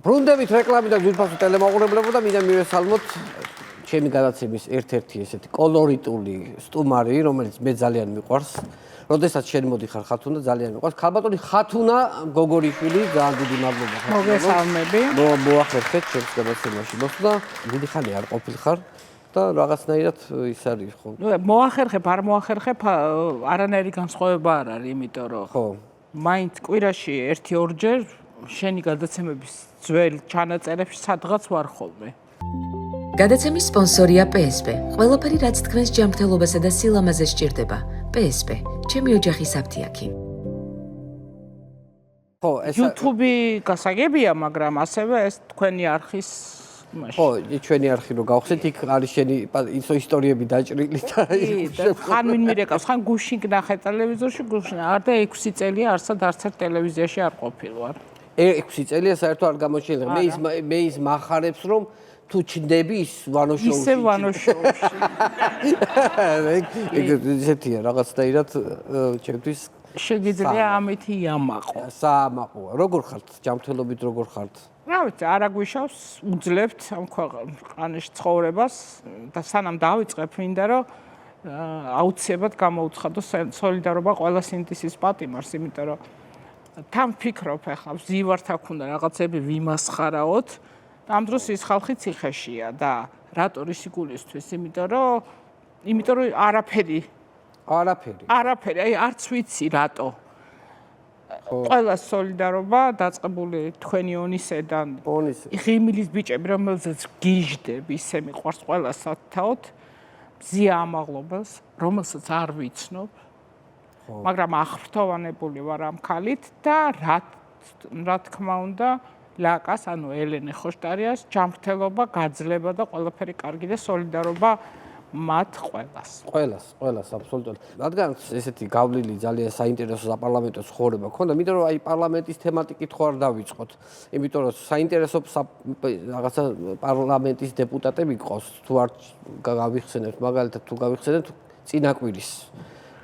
ბრუნდებით რეკლამი და ძვირფასო ტელემოყურებლებო და მინდა მივესალმოთ ჩემი გადაცემის ერთ-ერთი ესეთი კოლორიტული სტუმარი, რომელიც მე ძალიან მიყვარს. როდესაც შენ მოდიხარ ხათუნა, ძალიან მიყვარს. ქალბატონი ხათუნა გოგორიშვილი, ძალიან დიდი მადლობა. მოგესალმები. მოახერხეთ ჩემს გადაცემაში მოსვლა. დიდი ხანი არ ყოფილხარ და რაღაცნაირად ის არის ხო. მოახერხებ, არ მოახერხებ, არანაირი განსხვავება არ არის, იმიტომ რომ ხო. მაინც კვირაში 1-2 შენი გადაცემების ძველ ჩანაწერებში სადღაც ვარ ხოლმე. გადაცემის სპონსორია PSP. ყველაფერი რაც თქვენს ჯანმრთელობასა და სილამაზეს სჭირდება. PSP. ჩემი ოჯახის აფთიაქი. ხო, ეს YouTube-ი გასაგებია, მაგრამ ასევე ეს თქვენი არხის იმაში. ხო, ჩვენი არხი რო გავხსენთ, იქ არის შენი ისტორიები დაჭრილი და ხან ვინ მირეკავს, ხან გუშინ ნახე ტელევიზორში, გუშინ არ და 6 წელია არსად არც ერთ ტელევიზიაში არ ყოფილვარ. 6 წელია საერთოდ არ გამოჩენილი. მე ის მახარებს რომ თუ ჩნდები ის ვანოშოუში. ისე ვანოშოუში. ესეთია რაღაცნაირად ჩემთვის შეგიძლია ამითი იამაყო. საამაყოა. როგორ ხართ? ჯანმრთელობით როგორ ხართ? რა ვიცი, არ აგვიშავს, უძლებთ ამ ქვეყანაში ცხოვრებას და სანამ დავიწყებ, მინდა რომ აუცილებლად გამოუცხადო სოლიდარობა ყველა სინდისის პატიმარს, იმიტომ რომ თან ვფიქრობ ახლა ვზივართ აქ უნდა რაღაცები ვიმასხარაოთ და ამ დროს ის ხალხი ციხეშია და რატო ისი გულისთვის, იმიტომ რომ არაფერი, აი არც ვიცი რატო. ყველა სოლიდარობა დაწყებული თქვენი ონისედან. ღიმილის ბიჭები, რომელზეც გიჟდებ, ისე მიყვარს ყველა სათაოდ, მზია ამაღლობას, რომელსაც არ ვიცნობ. მაგრამ აღფრთოვანებული ვარ ამ ქალით და რა თქმა უნდა, ლაკას, ანუ ელენე ხოშტარიას ჯანმრთელობა, გაძლება და ყველაფერი კარგი და სოლიდარობა მათ ყველას აბსოლუტურად. რადგან ესეთი გავლილი ძალიან საინტერესო საპარლამენტო ცხოვრება ქონდა, იმიტომ რომ აი პარლამენტის თემატიკით ხო არ დავიწყოთ. იმიტომ რომ საინტერესო რაღაცა პარლამენტის დეპუტატები ყავს, თუ არ გავიხსენებთ, მაგალითად თუ გავიხსენებთ წინაკვირის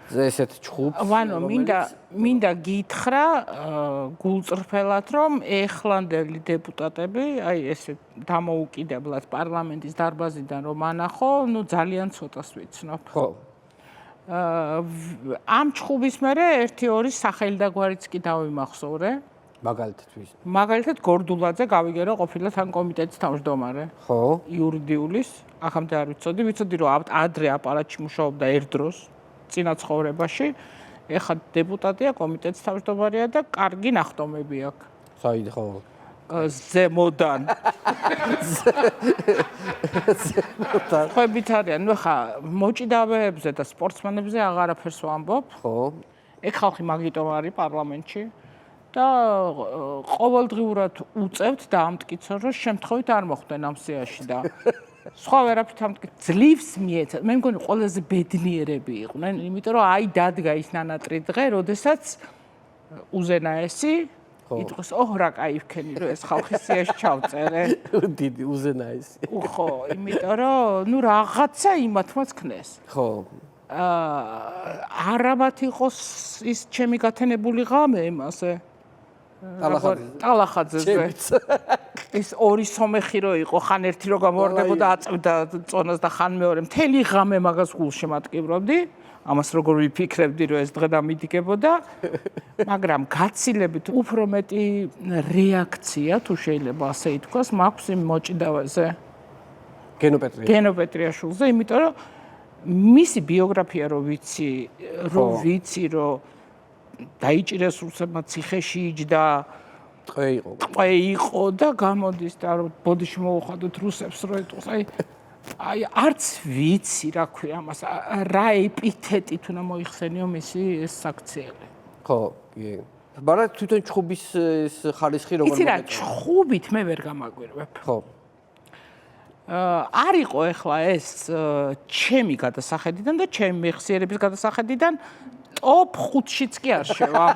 ესეთ ჩხუბს. ვანო, მინდა გითხრა გულწრფელად, რომ ეხლანდელი დეპუტატები, აი ესე დამოუკიდებლად პარლამენტის დარბაზიდან რომ ანახო, ნუ ძალიან ცოტას ვიცნობ. ხო. ამ ჩხუბის მერე 1-2 სახელი და გვარიც კი დავიმახსოვრე. მაგალითად ვის? მაგალითად გორდულაძე გავიგერო ყოფილა თან კომიტეტის თავმჯდომარე. ხო. იურიდიulis, ახამდე არ ვიცოდი რომ ადრე აპარატში მუშაობდა ერთ დროს. წინა ცხოვრებაში, ეხლა დეპუტატია, კომიტეტის თავმჯდომარეა და კარგი ნახტომები აქვს. საიდ ხო. ზემოდან. ხვებით არიან, ნუ ხა მოჭიდავეებზე და სპორტსმენებზე აღარაფერს ვამბობ. ხო. ეგ ხალხი მაგიტომ არის პარლამენტში და ყოველდღიურად უწევთ და ამტკიცონ, რომ შემთხვევით არ მოხვდნენ ამ სიაში და სხვა ვერაფრით ამტკიცე ძლივს მიეცა. მე მგონი ყველაზე ბედნიერები იყვნენ, იმიტომ რომ აი დადგა ის ნანატრი დღე, როდესაც უზენაესი იტყვის, რა კაი ვქენი, რომ ეს ხალხი სიაში ჩავწერე. დიდი უზენაესი. ხო, იმიტომ რომ ნუ რაღაცა იმათმაც ქნეს. ხო. არამათ იყოს ის ჩემი გათენებული ღამე იმასე. ტალახაძეზე. ის ორი სომეხი რო იყო, ხან ერთი რო გამოვარდებოდა აწევდა წონას და ხან მეორე მთელი ღამე მაგას გულშემატკივრობდი. ამას როგორ ვიფიქრებდი, რომ ეს დღე დამიდგებოდა. მაგრამ გაცილებით უფრო მეტი რეაქცია, თუ შეიძლება ასე ითქვას, მაქვს იმ მოჭიდავეზე. გენოპეტრიაშვილზე, იმიტომ რომ მისი ბიოგრაფია რო ვიცი, რომ დაიჭირეს რუსებმა ციხეში იჯდა, ტყვე იყო და გამოდის და ბოდიში მოუხადოთ რუსებს რო ეტყვის. აი არც ვიცი რა ქვია ამას, რა ეპითეტით უნდა მოიხსენიო მისი ეს საქციელი. ხო, კი. მაგრამ თვითონ ჩხუბის ეს ხარისხი როგორ იცი რა, ჩხუბით მე ვერ გამაგვირვებ. ხო. არ იყო ეხლა ეს ჩემი გადასახედიდან და ჩემი მეხსიერების გადასახედიდან ტოპ 5-შიც კი არ შევა.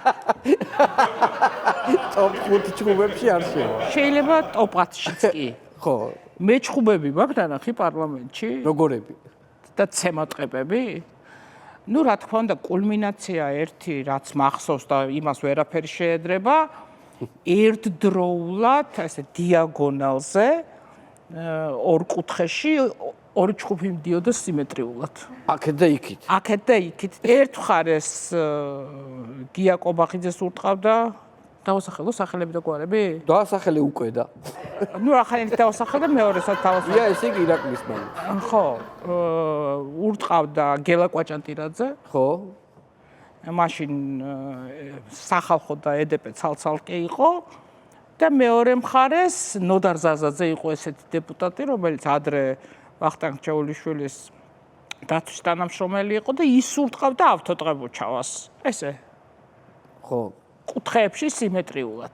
ტოპ 5 ჩხუბებში არ შევა. შეიძლება ტოპ 10-შიც კი. ხო. მე ჩხუბები მაქვს დანახი პარლამენტში. როგორები? და ცემატყეპები. ნუ რა თქმა უნდა კულმინაცია ერთი რაც მახსოვს და იმას ვერაფერი შეედრება ერთდროულად ესე დიაგონალზე ორ კუთხეში ორი ჯგუფი მიდიოდა სიმეტრიულად. აქეთ და იქით. აქეთ და იქით. ერთ მხარეს გია კობახიძეს ურტყავდა დავასახელო სახელები და გვარები? დაასახელე უკვე და. ნუ ახალით დავასახელე მეორესაც დავასახელე. ია ესე იგი ირაკლის მამი. ხო, ურტყავდა გელა კვაჭანტირაძე. ხო. მაშინ სახალხო და EDP ცალ-ცალკე იყო და მეორე მხარეს ნოდარ ზაზაძე იყო ესეთი დეპუტატი, რომელიც ადრე ვახტანგ ჩაულიშვილის დაცვის თანამშრომელი იყო და ის ურტყავდა ავტოტრებუჩავას. ესე. ხო. კუთხეებში სიმეტრიულად.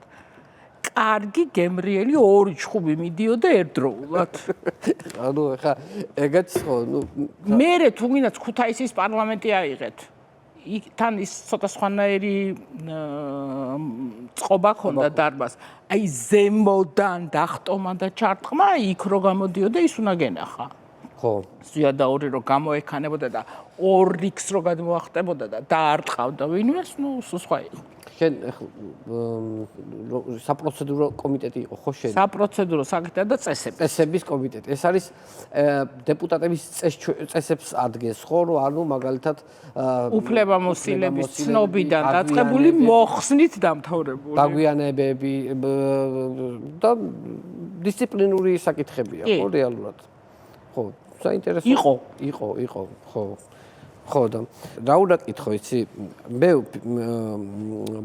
კარგი გემრიელი ორი ჩხუბი მიდიოდა ერთდროულად. ანუ ხა ეგეც ხო, ნუ მერე თუ გინდათ ქუთაისის პარლამენტი აიღეთ. თან ის ცოტა სხვანაირი წყობა ქონდა დარბაზს. აი ზემოდან დახტომა და ჩარტყმა იქ რო გამოდიოდა ის უნდა გენახა. ხო. ზიადაური რო გამოექანებოდა და 2x რო გადმოახტებოდა და დაარტყავდა ვინმეს, ნუ სხვა იყო. შენ საპროცედურო კომიტეტი იყო ხო შენ? საპროცედურო საკითხი და წესები. წესების კომიტეტი. ეს არის დეპუტატების წესებს ადგენს ხო, რომ ანუ მაგალითად უფლებამოსილების ცნობიდან დაწყებული მოხსნით დამთავრებული. დაგვიანებები და დისციპლინური საკითხებია ხო რეალურად. ხო, საინტერესო იყო, ხო. ხო და რა უნდა კითხო იცი მე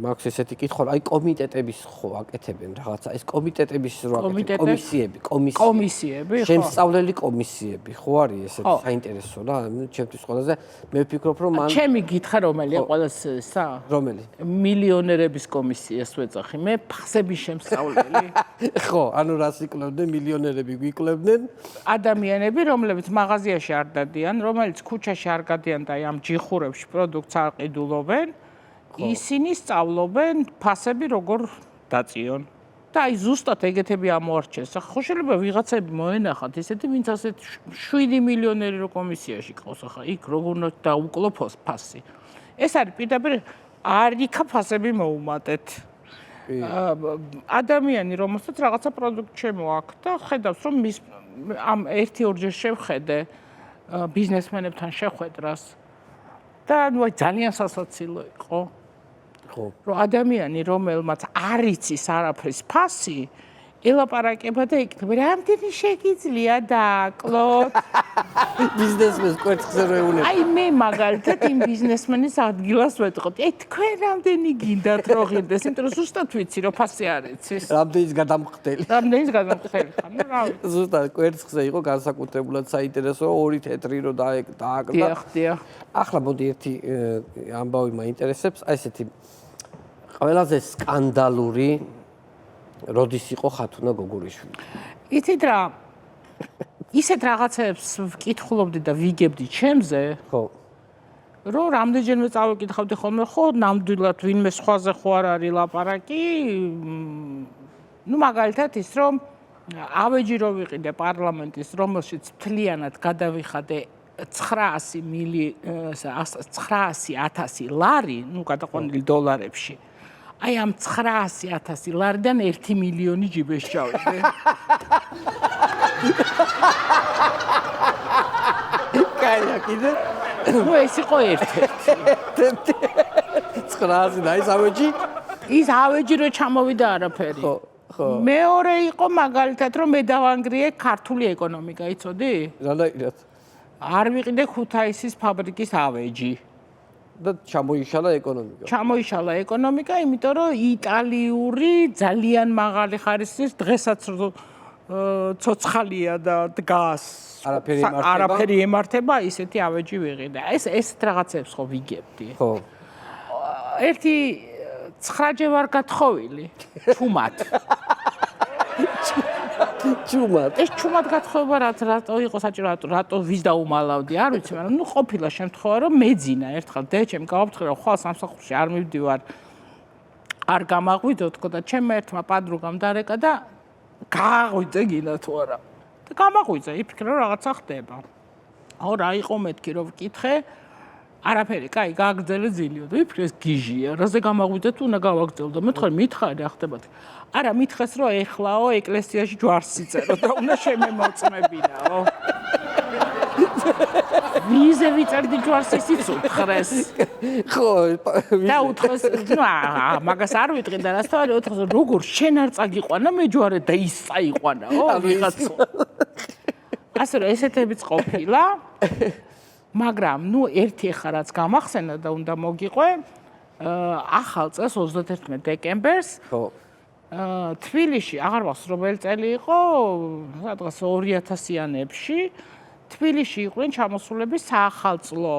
მაქვს ესეთი კითხვა აი კომიტეტების ხო აკეთებენ რაღაცა ეს კომიტეტების რო აკეთებენ კომისიები ხო შემსწავლელი კომისიები ხო არის ესეთი საინტერესო რა ჩემთვის ყველაზე მე ვფიქრობ რომ მან ჩემი გითხრა რომელია ყველაზე სა რომელი მილიონერების კომისიას ვეძახი მე ფასების შემსწავლელი ხო ანუ რას იკლებდნენ მილიონერები გვიკლებდნენ ადამიანები რომლებიც მაღაზიაში არ დადიან რომელიც ქუჩაში არ გადიან და ამ ჯიხურებში პროდუქტს არ ყიდულობენ, ისინი სწავლობენ ფასები როგორ დაწიონ. და აი ზუსტად ეგეთები ამოარჩეს. ხო შეიძლება ვიღაცები მოენახათ, ესეთი ვინც ასეთ 7 მილიონერი რო კომისიაში ყავს ახლა, იქ როგორ უნდა დაუკლო ფასი. ეს არის პირდაპირ არიქა ფასები მოუმატეთ. ადამიანი რომელსაც რაღაცა პროდუქტი შემოაქვს და ხედავს რომ მის ამ 1-2 შევხედე ბიზნესმენებთან შეხვედრას და ნუ ძალიან სასაცილო იყო. ხო. რომ ადამიანი რომელმაც არ იცის არაფრის ფასი ელაპარაკება და იქნება რამდენი შეგიძლია დააკლოთ ბიზნესმენს კვერცხზე რო ეუნებს. აი მე მაგალითად იმ ბიზნესმენის ადგილას ვეტყობ. თქვენ რამდენი გინდათ რო ღირდეს, იმიტომ რომ ზუსტად ვიცი რომ ფასი არ იცის. რამდენის გადამხდელი. ხან რა ვიცი. ზუსტად კვერცხზე იყო განსაკუთრებულად საინტერესო ორი თეთრი რო დააკდა. დიახ. ახლა მოდი ერთი ამბავი მაინტერესებს, აი ესეთი ყველაზე სკანდალური როდის იყო ხათუნა გოგურიშვილი. იცით რა? ისეთ რაღაცებს ვკითხულობდი და ვიგებდი ჩემზე, ხო. რომ რამდენჯერმე წავიკითხავდი ხოლმე, ხო, ნამდვილად ვინმე სხვაზე ხო არ არის ლაპარაკი. ნუ მაგალითად ის რომ ავეჯი რო ვიყიდე პარლამენტის, რომელშიც მთლიანად გადავიხადე 900,000 ლარი, ნუ გადაყვანილი დოლარებში. აი ამ 900,000 ლარიდან 1 მილიონი ჯიბეს ჩავიდე. კაია კიდე? ნუ ეს იყო ერთ-ერთი. 900 და ის ავეჯი? ის ავეჯი რო ჩამოვიდა არაფერი. ხო. მეორე იყო მაგალითად რომ მე დავანგრიე ქართული ეკონომიკა, იცოდი? რანაირად? არ ვიყიდე ქუთაისის ფაბრიკის ავეჯი. და ჩამოიშალა ეკონომიკა. ჩამოიშალა ეკონომიკა, იმიტომ რომ იტალიური ძალიან მაღალი ხარისხის დღესაც ცოცხალია და დგას. არაფერი ემართება, ისეთი ავეჯი ვიყიდე. ეს რაღაცებს ხო ვიგებდი. ხო. ერთი 9-ჯერ ვარ გათხოვილი, ჩუმად. ეს ჩუმად გათხოვება რატო იყო საჭირო, რატო ვის დაუმალავდი, არ ვიცი, მაგრამ ნუ ყოფილა შემთხვევა, რომ მეძინა ერთხელ დეჩემ გავაფრთხილე, რომ ხვალ სამსახურში არ მივდივარ, არ გამაღვიძო თქო და ჩემმა ერთმა პადრუგამ დარეკა და გააღვიძე გინდა თუ არა. და გამაღვიძე, იფიქრე რომ რაღაცა ხდება. აუ რა იყო მეთქი რომ ვკითხე, არაფერი, კაი, გააგრძელე ძილიო და ვიფიქრე ეს გიჟია, რაზე გამაღვიძეთ, უნდა გავაგრძელო და მეთქე მითხარი ახდებათ. არა, მითხეს რომ ეხლაო ეკლესიაში ჯვარს იწერო და უნდა შემემოწმებინაო. ვიზე ვიწერდი ჯვარს ისიც უთხრეს. ხო, და უთხრეს, მაგას არ ვიტყვი და რასთავარი უთხრეს, როგორ შენ არ წაგიყვანა მე ჯვარე და ის წაიყვანაო, ვიღაცა. ასე რომ ესეთებიც ყოფილა. მაგრამ ნუ ერთი ხა რაც გამახსენა და უნდა მოგიყვე, ახალ წელს 31 დეკემბერს. ხო. თბილისში აღარ ვახსოვს რომელი წელი იყო, სადღაც 2000-იანებში. თბილისში იყვნენ ჩამოსულები საახალწლო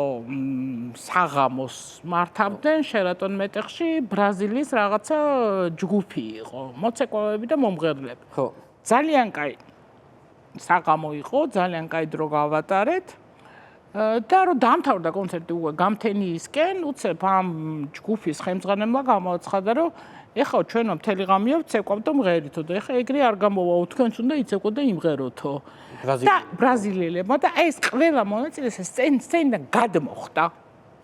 საღამოს მართავდნენ შერატონ მეტეხში ბრაზილიის რაღაცა ჯგუფი იყო, მოცეკვავები და მომღერლები. ხო. ძალიან კაი საღამო იყო, ძალიან კაი დრო გავატარეთ. და რომ დამთავრდა კონცერტი უკვე გამთენიისკენ, უცებ ამ ჯგუფის ხელმძღვანელმა გამოაცხადა, რომ ეხლა ჩვენო მთელი ღამეა ვცეკვავთ და მღერითო და ეხლა ეგრე არ გამოვაო, თქვენც უნდა იცეკვოთ და იმღეროთო. და ბრაზილიელებმა და ეს ყველა მონაწილეს სცენიდან გადმოხდა.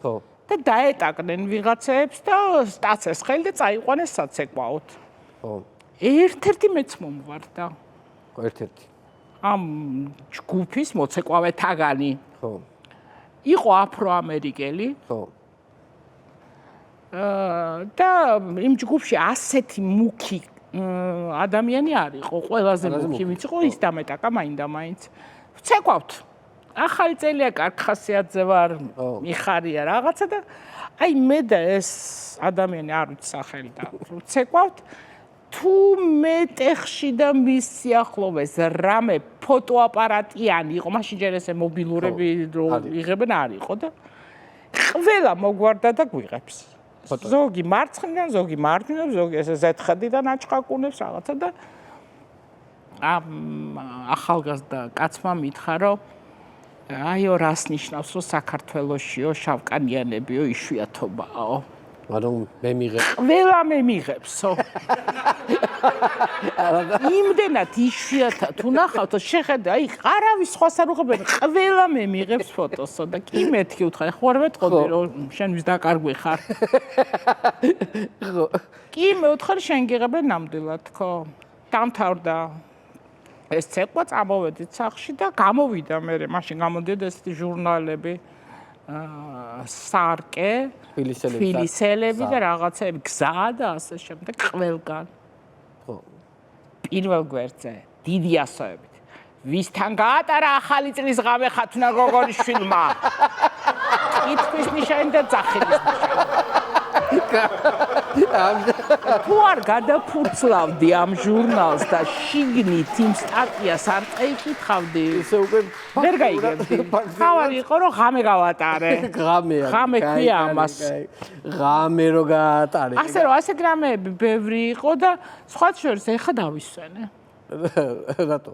ხო. და დაეტაკნენ ვიღაცებს და სტაცეს ხელი და წაიყვანეს საცეკვაოდ. ხო. ერთ-ერთი მეც მომვარდა. ხო, ერთ-ერთი. ამ ჯგუფის მოცეკვავეთაგანი. ხო. იყო აფროამერიკელი. ხო. და იმ ჯგუფში ასეთი მუქი ადამიანი არ იყო, ყველაზე მუქი ვინც იყო, ის დამეტაკა მაინდა-მაინც. ვცეკვავთ. ახალი წელია, კარგ ხასიათზე ვარ, მიხარია რაღაცა და აი მე და ეს ადამიანი არ ვიცი სახელი და ვცეკვავთ. თუ მეტეხში და მის სიახლოვეს რამე ფოტოაპარატიანი იყო, მაშინ ჯერ ესე მობილურები რო იღებენ არ იყო და ყველა მოგვარდა და გვიღებს. ზოგი მარცხნიდან, ზოგი მარჯვნიდან, ზოგი ესე ზეთხადიდან აჭყაკუნებს რაღაცა და ამ ახალგაზრდა კაცმა მითხრა, რომ აიო რას ნიშნავს, რომ საქართველოსიო შავკანიანებიო იშვიათობაო. მაგრამ მე მიღებ. ყველა მე მიღებსო. იმდენად იშვიათად უნახავთ, შეხედე, აი არავის სხვას არ უღებენ, ყველა მე მიღებს ფოტოსო და კი მეთქი უთხარ, ხო არ მეტყოდი რომ შენ ვის დაკარგვი ხარ. ხო. კი მე უთხარ შენ გიღებენ ნამდვილად, ხო. დამთავრდა ეს ცეკვა, წამოვედით სახლში და გამოვიდა მე, მაშინ გამოდიოდა ესეთი ჟურნალები სარკე, ფილისელები და რაღაცები, გზა და ასე შემდეგ, ყველგან. ხო. პირველ გვერდზე, დიდი ასოებით. ვისთან გაატარა ახალი წლის ღამე ხათუნა გოგონიშვილმა? კითხვის ნიშანი და ძახილის ნიშანი. თუ არ გადაფურცლავდი ამ ჟურნალს და შიგნით იმ სტატიას არ წაიკითხავდი, ისე უკვე ვერ გაიგებდი. თავარი იყო რომ ღამე გავატარე. ღამეა. ღამე ქვია ამას. ღამე რო გაატარე. ასე რომ ასეთ რამეები ბევრი იყო და სხვა შორის ეხა დავისვენე. რატო?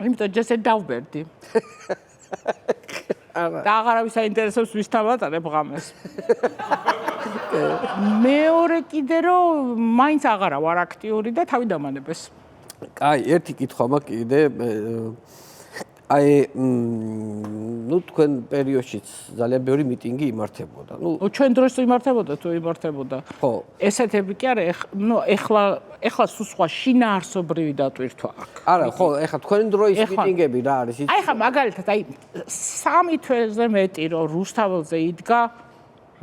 იმიტომ ჯერ დავბერდი. და აღარავის აინტერესებს ვისთან ვატარებ ღამეს. მეორე კიდე რომ მაინც აღარა ვარ აქტიური და თავი დამანებეს. კაი, ერთი კითხვა მაქვს კიდე. აი, ნუ თქვენ პერიოდშიც ძალიან ბევრი მიტინგი იმართებოდა. ნუ ჩვენ დროს იმართებოდა თუ იმართებოდა. ხო. ესეთები კი არა, ნუ ეხლა სულ სხვა შინაარსობრივი დატვირთვა აქვს. არა, ხო, ეხლა თქვენი დროის მიტინგები რა არის? აი ხა მაგალითად, აი 3 თვეზე მეტი რომ რუსთაველზე იდგა,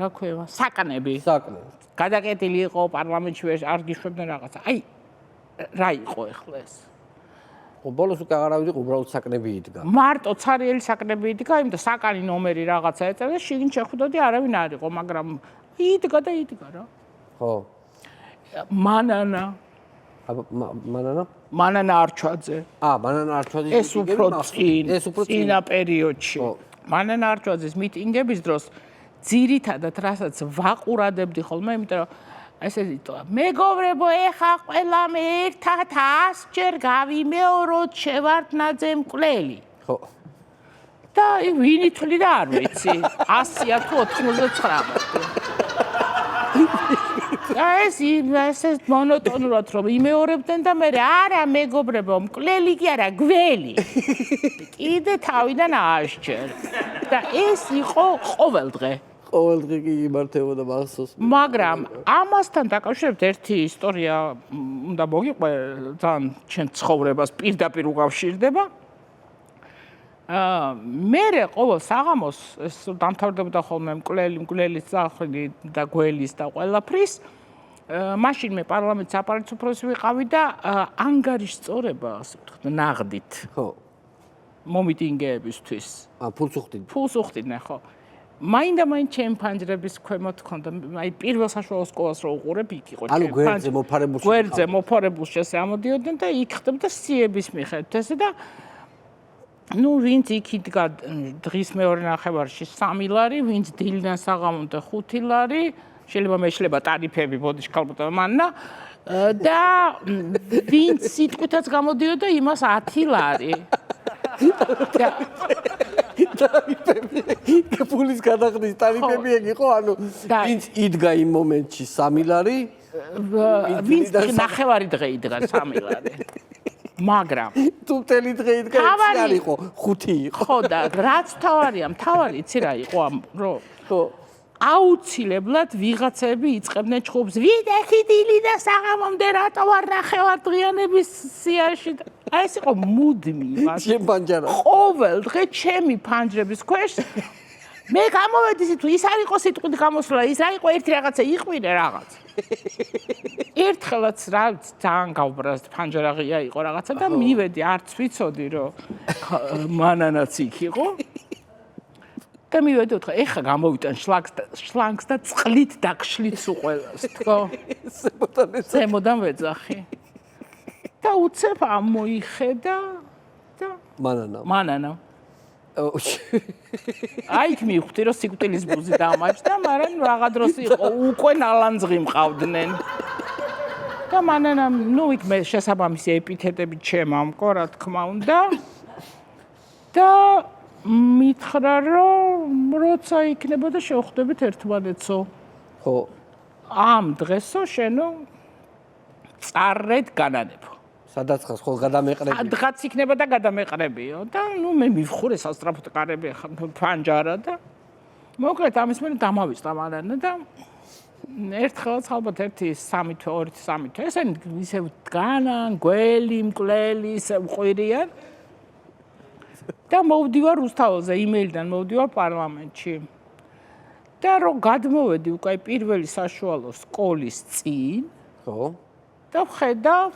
რა ქვია, საკნები. საკნები. გადაკეტილი იყო პარლამენტში არ გიშვებდნენ რაღაცა. აი რა იყო ეხლა ეს? ბოლოს უკვე აღარავინ იყო, უბრალოდ საკნები იდგა. მარტო ცარიელი საკნები იდგა, იმიტომ საკანი ნომერი რაღაცა ეწერა, შიგნით შეხვდოდი არავინ არ იყო, მაგრამ იდგა და იდგა რა. ხო. მანანა. მანანა? მანანა არჩვაძე. მანანა არჩვაძის ეს უფრო წინა პერიოდში. მანანა არჩვაძის მიტინგების დროს ძირითადად რასაც ვაყურადებდი ხოლმე, იმიტომ რომ ესე იტყვა, მეგობრებო, ეხა ყველამ ერთად 100 ჯერ გავიმეოროთ, შევართ ნაძე მკვლელი. ხო. და ვინ ითვლი და არ ვიცი, 100-ია თუ 99. და ეს მონოტონურად რომ იმეორებდნენ და მე არა მეგობრებო, მკვლელი კი არა, გველი. კიდე თავიდან 100 ჯერ. და ეს იყო ყოველდღე. ყოველდღე კი იმართებოდა მახსოვს. მაგრამ ამასთან დაკავშირებით ერთი ისტორია უნდა მოგიყვე, ძალიან ჩემ ცხოვრებას პირდაპირ უკავშირდება. მერე ყოველ საღამოს ეს დამთავრდებოდა ხოლმე მკვლელის ძახვილი და გველის და ყველაფრის. მაშინ მე პარლამენტის აპარატის უფროსი ვიყავი და ანგარიშს წორება, ასე ვთქვათ, ნაღდით. ხო. მომიტინგეებისთვის. ფულს უხდით. ფულს უხდიდნენ, ხო. მაინდა-მაინც ჩემ ფანჯრების ქვემოთ ქონდა, აი პირველ საშუალო სკოლას რო უყურებ, იქ იყო ანუ გვერდზე მოფარებულში. გვერდზე მოფარებულში ესე ამოდიოდნენ და იქ ხდებოდა სიების მიხედვით ესე და ნუ ვინც იქ იდგა დღის მეორე ნახევარში 3 ლარი, ვინც დილიდან საღამომდე 5 ლარი, შეიძლება მეშლება ტარიფები ბოდიში ქალბატონო მანნა და ვინც სიტყვითაც გამოდიოდა იმას 10 ლარი. ფულის გადახდის ტარიფები ეგ იყო, ანუ ვინც იდგა იმ მომენტში 3 ლარი, ვინც ნახევარი დღე იდგა 3 ლარი. მაგრამ თუ მთელი დღე იდგა 6 არ იყო, 5 იყო. ხო და რაც თავარია, თავარი იცი რა იყო ამ რო ხო. აუცილებლად ვიღაცები იწყებდნენ ჩხუბს. ვიდექი დილიდან საღამომდე რატო ვარ ნახევარდღიანების სიაში? აი ეს იყო მუდმივი მას. ჩემ პანჯარა. ყოველ დღე ჩემი ფანჯრების ქვეშ მე გამოვედი თუ ის არ იყო სიტყვით გამოსვლა, ის რა იყო ერთი რაღაცა იყვირე რაღაც. ერთხელაც რა ძალიან გავბრაზ ფანჯარა ღია იყო რაღაცა და მივედი არც ვიცოდი რომ მანანაც იქ იყო. და მივედი უთხრა ეხა გამოვიტან შლანგს და წყლით დაგშლით სულ ყველას თქო ზემოდან ვეძახი და უცებ ამოიხედა და მანანა აი იქ მივხვდი რომ სიკვდილის ბუზი დამაჯდა მაგრამ რაღა დროს იყო უკვე ნალანძღი მყავდნენ და მანანა ნუ იქ მე შესაბამისი ეპითეტები ჩემამკო რა თქმა უნდა და მითხრა რომ როცა იქნებოდა შევხვდებით ერთმანეთსო. ხო. ამ დღესო შენო წარრეთ განანებო. სადაც ხარ ხო გადამეყრები. დღაც იქნება და გადამეყრებიო და ნუ მე მივხურე სასტრაფოდ კარები ხა ფანჯარა და მოკლედ ამის მერე დამავიწყდა მანანა და ერთხელაც ალბათ 1-3 თვე 2-3 თვე ესენი ისე დგანან გველი მკვლელი ისე მყვირიან და მოვდივარ რუსთაველზე იმეილიდან მოვდივარ პარლამენტში და რომ გადმოვედი უკვე პირველი საშუალო სკოლის წინ ხო და ვხედავ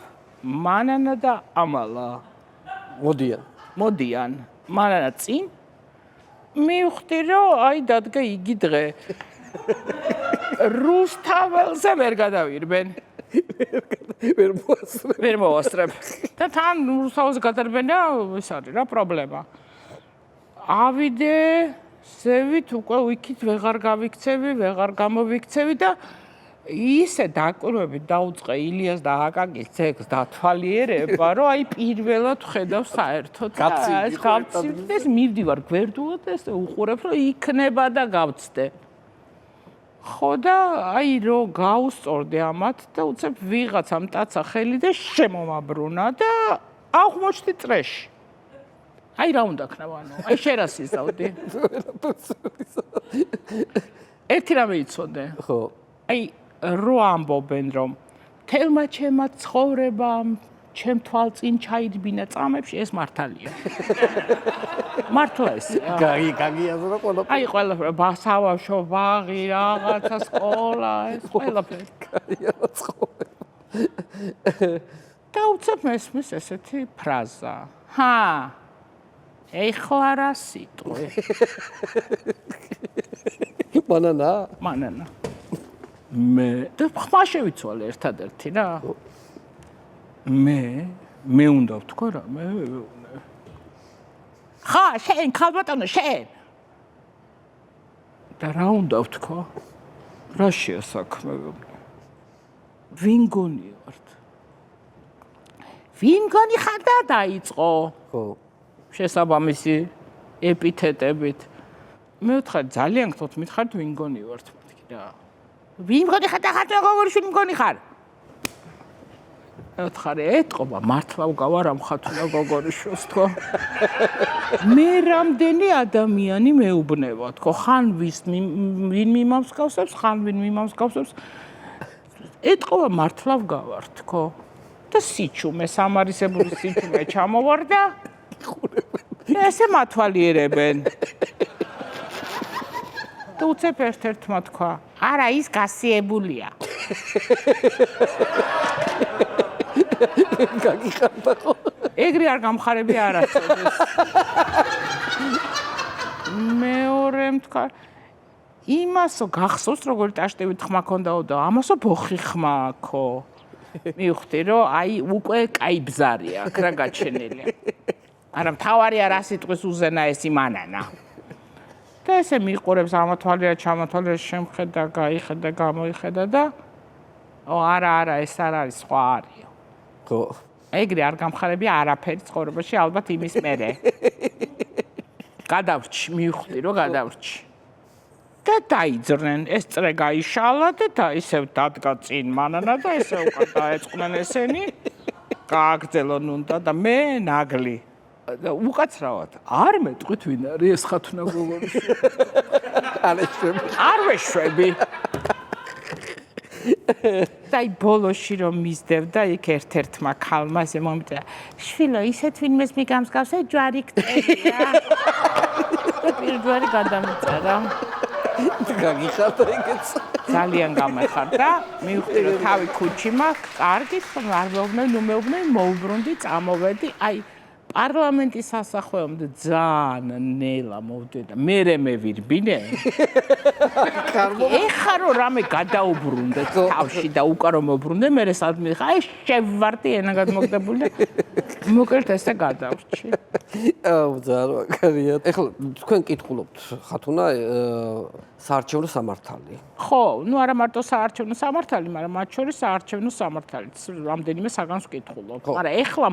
მანანა და ამალა მოდიან მანანა წინ მივხვდი რომ აი დადგა იგი დღე რუსთაველზე ვერ გადავირბენ ვერ მოვასწრებ და თან რუსთაველზე გადარბენა ეს არის რა პრობლემა ავიდე ზევით უკვე ვიქით ვეღარ გავიქცევი ვეღარ გამოვიქცევი და ისე დაკვირვებით დაუწყე ილიას და აკაკის ძეგლს დათვალიერება რომ აი პირველად ხედავ საერთოდ ეს გავცივდი ეს მივდივარ გვერდულად ეს უყურებ რომ იქნება და გავცდე ხო და აი რო გავუსწორდი ამათ და უცებ ვიღაცა მტაცა ხელი და შემომაბრუნა და აღმოჩნდი წრეში აი რა უნდა ქნა ანუ აი შენ რა სიზავდი ერთი რამე იცოდე ხო აი რო ამბობენ რომ თელმა ჩემმა ცხოვრებამ ჩემ თვალწინ ჩაიდგინა წამებში ეს მართალია მართლა ეს გაგიაზრა ყველაფერი აი ყველაფერი ბასავაშო ბაღი რაღაცა სკოლა ეს ყველაფერი და უცებ მესმის ესეთი ფრაზა ჰა ეხლა რა სიტყვი მანანა მე და ხმა შევიცვალე ერთადერთი რა მე უნდა ვთქვა რა მე ხა შენ ქალბატონო შენ და რა უნდა ვთქვა რა შეასაქმე ვინ გონი ხარ და დაიწყო ხო შესაბამისი ეპითეტებით მე ვთქვა ძალიან გთხოვთ მითხარით ვინ გონი ვართ მეთქი რა ვინ გონი ხარ და ხარ როგორი შვილი მგონი ხარ ხარი ეთყობა მართლა ვგავარ ამ ხათუნა გოგორიშვილს თქო მე რამდენი ადამიანი მეუბნება თქო ხან ვინ მიმამსგავსებს ხან ვინ მიმამსგავსებს ეთყობა მართლა ვგავარ თქო და სიჩუმე სამარისებული სიჩუმე ჩამოვარდა და ესე მათვალიერებენ და უცებ ერთ-ერთმა თქვა არა ის გასიებულია გაგიხარდა ხო? ეგრე არ გამხარები არასოდეს. მეორემ თქვა იმასო გახსოვს როგორ ტაშტევი თხმა ქონდაო და ამასო ბოხი ხმა აქო. მივხვდი რომ აი უკვე კაი ბზარია აქ რა გაჩენილია. არა მთავარია რა სიტყვის უზენა ეს იმანანა. და ესე მიყურებს ამათვალია ჩამათვალია შემხედა გაიხედა გამოიხედა და არა ეს არ არის სხვა არისო. ხო. ეგრე არ გამხარებია არაფერი ცხოვრებაში ალბათ იმის მერე. გადავრჩი, მივხვდი რომ გადავრჩი. და დაიძრნენ, ეს წრე გაიშალა და ისევ დადგა წინ მანანა და ესე უკვე დაეწყნენ ესენი. გააგრძელონ უნდა და მე ნაგლი. და უკაცრავად არ მეტყვით ვინ არის ეს ხათუნა გოგორიშვილი. არ ვეშვები. და ბოლოში რომ მისდევდა იქ ერთ-ერთმა ქალმა ესე მომიტა შვილო ისეთ ვინმეს მიგამსგავსე ჯვარი გწერია და პირველი გადამიწერა გაგიხარდა ეგეც ძალიან გამეხარდა მივხვდი რომ თავი ქუჩი მაქვს კარგი ხომ არ მეუბნე ნუ მეუბნე მოუბრუნდი წამოვედი აი პარლამენტის სასახლეამდე ძალიან ნელა მოვდე და მე ვირბინე ეხა რომ რამე გადაუბრუნდე თავში და უკან რომ მოუბრუნდე მე სადმე ხა ეს შევვარდი ენაგად მოგდებული და მოკლედ ესე გადავრჩი აუ ძალიან მაგარია ეხლა თქვენ კითხულობთ ხათუნა საარჩევნო სამართალი ხო ნუ არა მარტო საარჩევნო სამართალი მაგრამ მათ შორის საარჩევნო სამართალიც რამდენიმე საგანს ვკითხულობ მაგრამ ეხლა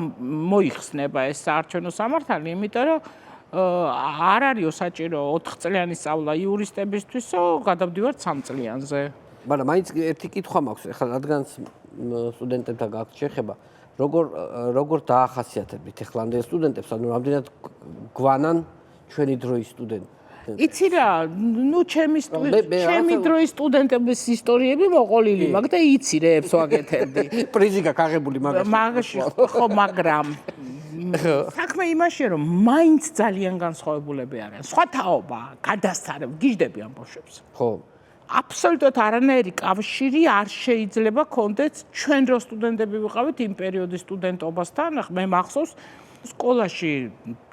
მოიხსნება ეს საარჩევნო სამართალი იმიტომ რომ არ არისო საჭირო 4 წლიანი სწავლა იურისტებისთვისო გადავდივართ 3 წლიანზე მაგრამ მაინც ერთი კითხვა მაქვს ეხლა რადგანაც სტუდენტებთან გაქვთ შეხება როგორ დაახასიათებით ეხლამდელ სტუდენტებს ანუ რამდენად გვანან ჩვენი დროის სტუდენტები იცი რა ნუ ჩემი დროის სტუდენტების ისტორიები მოყოლილი მაქვს და იცირებს ვაკეთებდი პრიზი გაგაღებული მაგაში ხო მაგრამ საქმე იმაშია რომ მაინც ძალიან განსხვავებულები არიან სხვა თაობა გადასარევ გიждები ამ ბავშვებს ხო აბსოლუტურად არანაირი კავშირი არ შეიძლება კონდეთ ჩვენ რო სტუდენტები ვიყავით იმ პერიოდის სტუდენტობასთან მე მახსოვს სკოლაში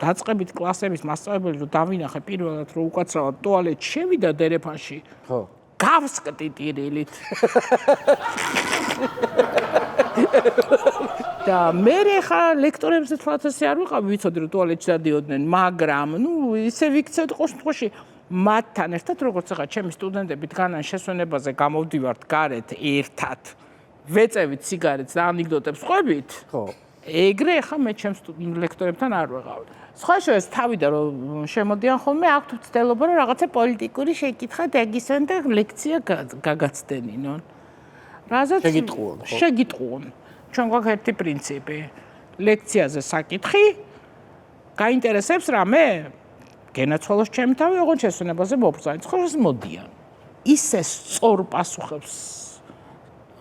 დაწყებით კლასების მასწავლებელი რო დავინახე პირველად რო უკაცრავად ტუალეტში შევიდა დერეფანში ხო გავსკდი ტირილით და მე ხა ლექტორებზე თვალსაჩინო არ ვიყავ ვიცოდი რომ ტუალეტში დადიოდნენ მაგრამ ნუ ისე ვიქცევთ ყოველთვის მათთან ერთად როგორც ახლა ჩემი სტუდენტები დგანან შესვენებაზე გამოვდივართ გარეთ ერთად ვეწევით სიგარეტს და ანეკდოტებს ყვებით ხო ეგრე ხა მე ჩემს ლექტორებთან არ ვეღავ. სხვა შორის თავიდან რომ შემოდიან ხოლმე აქვთ ცდელობა რომ რაღაცა პოლიტიკური შეკითხვა დაგისვენ და ლექცია გაგაცდენინონ. რაზეც შეგიტყუონ. ჩვენ გვაქვს ერთი პრინციპი. ლექციაზე საკითხი გაინტერესებს რამე? გენაცვალოს ჩემი თავი, ოღონდ შესვენებაზე მობრძანეთ. სხვა შორის მოდიან. ისე სწორ პასუხებს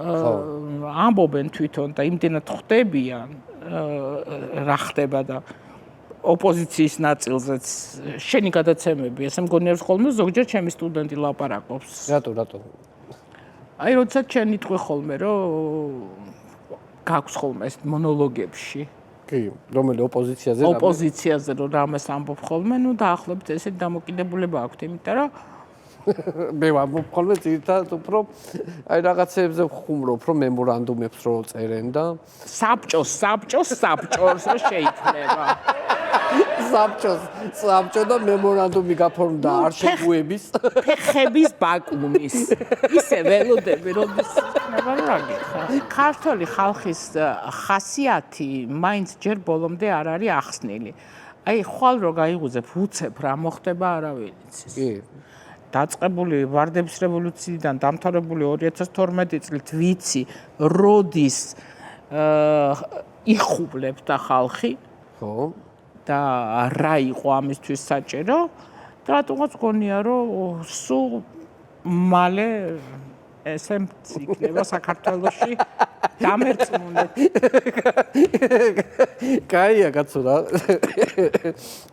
ამბობენ თვითონ და იმდენად ხვდებიან რა ხდება და ოპოზიციის ნაწილზეც შენი გადაცემები ესე მგონიებს ხოლმე ზოგჯერ ჩემი სტუდენტი ლაპარაკობს რატო აი როდესაც ჩვენ ნიტყვი ხოლმე რომ გაქვს ხოლმე ეს მონოლოგებში კი რომელი ოპოზიციაზე რომ რამეს ამბობ ხოლმე ნუ დაახლოებით ესეთი დამოკიდებულება აქვს იმიტომ რომ მე ვამბობ ხოლმე ძირითადად უფრო აი რაღაცებზე ვხუმრობ რომ მემორანდუმებს რო წერენ და საბჭოს რო შეიქმნება საბჭო და მემორანდუმი გაფორმდა არშეგუების ფეხების ბაკუმის ისე ველოდები როდის იქნება რა გითხა ქართული ხალხის ხასიათი მაინც ჯერ ბოლომდე არ არის ახსნილი აი ხვალ რო გაიღუზებ უცებ რა მოხდება არავინ იცის კი დაწყებული ვარდების რევოლუციიდან დამთავრებული 2012 წლით ვიცი როდის იხუბლებდა ხალხი ხო და რა იყო ამისთვის საჭირო და რატომაც გონია რომ სულ მალე ესეც იქნება საქართველოში დამერწმუნეთ. კაია კაცო რა.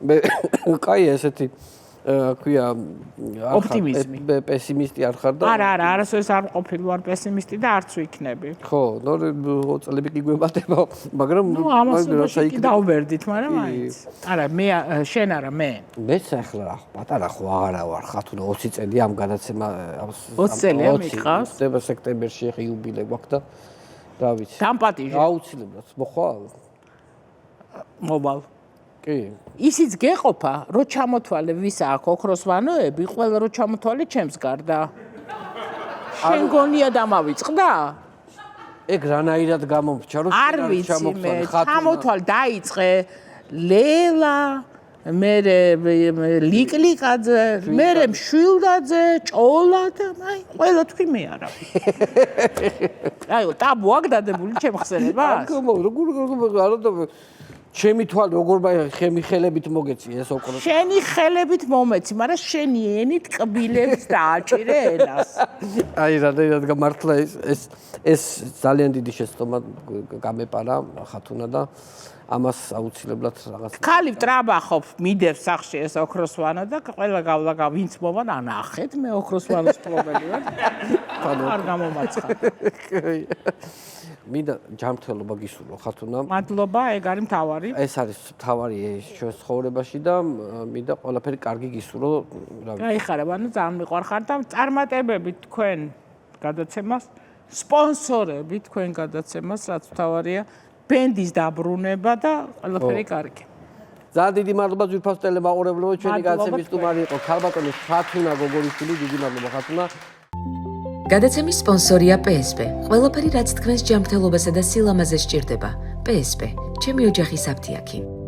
მე კაია ესეთი ქვია ოპტიმიზმი. პესიმისტი არ ხარ და არა, არასოდეს არ ყოფილი ვარ პესიმისტი და არც ვიქნები. ხო, ნუ წლები კი გვემატება, მაგრამ ნუ ამასობაში კი დავბერდით, მაგრამ მაინც. არა, მე შენ არა, მე. მეც ახლა რა პატარა ხო აღარა ვარ, ხათუნა 20 წელი ამ გადაცემა 20 წელია მიყავს. ხდება სექტემბერში ხე იუბილე გვაქვს და რა ვიცი. დამპატიჟე. აუცილებლად მოხვალ. მობალ. კი. ისიც გეყოფა, რო ჩამოთვალე ვის აქვს ოქროს ვანოები, ყველა რო ჩამოთვალე ჩემს გარდა. შენ გონია დამავიწყდა? ეგ რანაირად გამომრჩა რომ არ ვიცი მე, ჩამოთვალ დაიწყე ლელა, მე ლიკლიკაძე, მე მშვილდაძე, ჭოლა და აი ყველა თქვი მე არა. აი ტაბუ აქვს დადებული ჩემ ხსენებას? როგორ არა ჩემი თვალ როგორ ხელებით მოგეცი ეს ოქრო. შენი ხელებით მომეცი, მაგრამ შენი ენით კბილებს დააჭირე ენას. აი რანაირად გამართლა ეს ძალიან დიდი შეცდომა გამეპარა ხათუნა და ამას აუცილებლად რაღაც ხალი ტრაბახობ მიდევს სახში ეს ოქროს ვანა და ყველა გავლა ვინც მოვა ანახეთ მე ოქროს ვანას პრობლემი ვარ. არ გამომაცხა. მინდა ჯანმრთელობა გისურვო ხათუნა. მადლობა, ეგ არის მთავარი. ეს არის მთავარი ჩვენ ცხოვრებაში და მინდა ყველაფერი კარგი გისურვო, რა ვიცი. გაიხარებ, ანუ ძალიან მიყვარხარ და წარმატებები თქვენ გადაცემას, სპონსორები თქვენ გადაცემას, რაც მთავარია, ბენდის დაბრუნება და ყველაფერი კარგი. ძალიან დიდი მადლობა ძვირფას ტელემაყურებლო, ჩვენი გადაცემის სტუმარი იყო ქალბატონი ხათუნა გოგორიშვილი, დიდი მადლობა ხათუნა. გადაცემის სპონსორია PSP. ყველაფერი რაც თქვენს ჯანმრთელობასა და სილამაზეს სჭირდება. PSP. ჩემი ოჯახის აფთიაქი.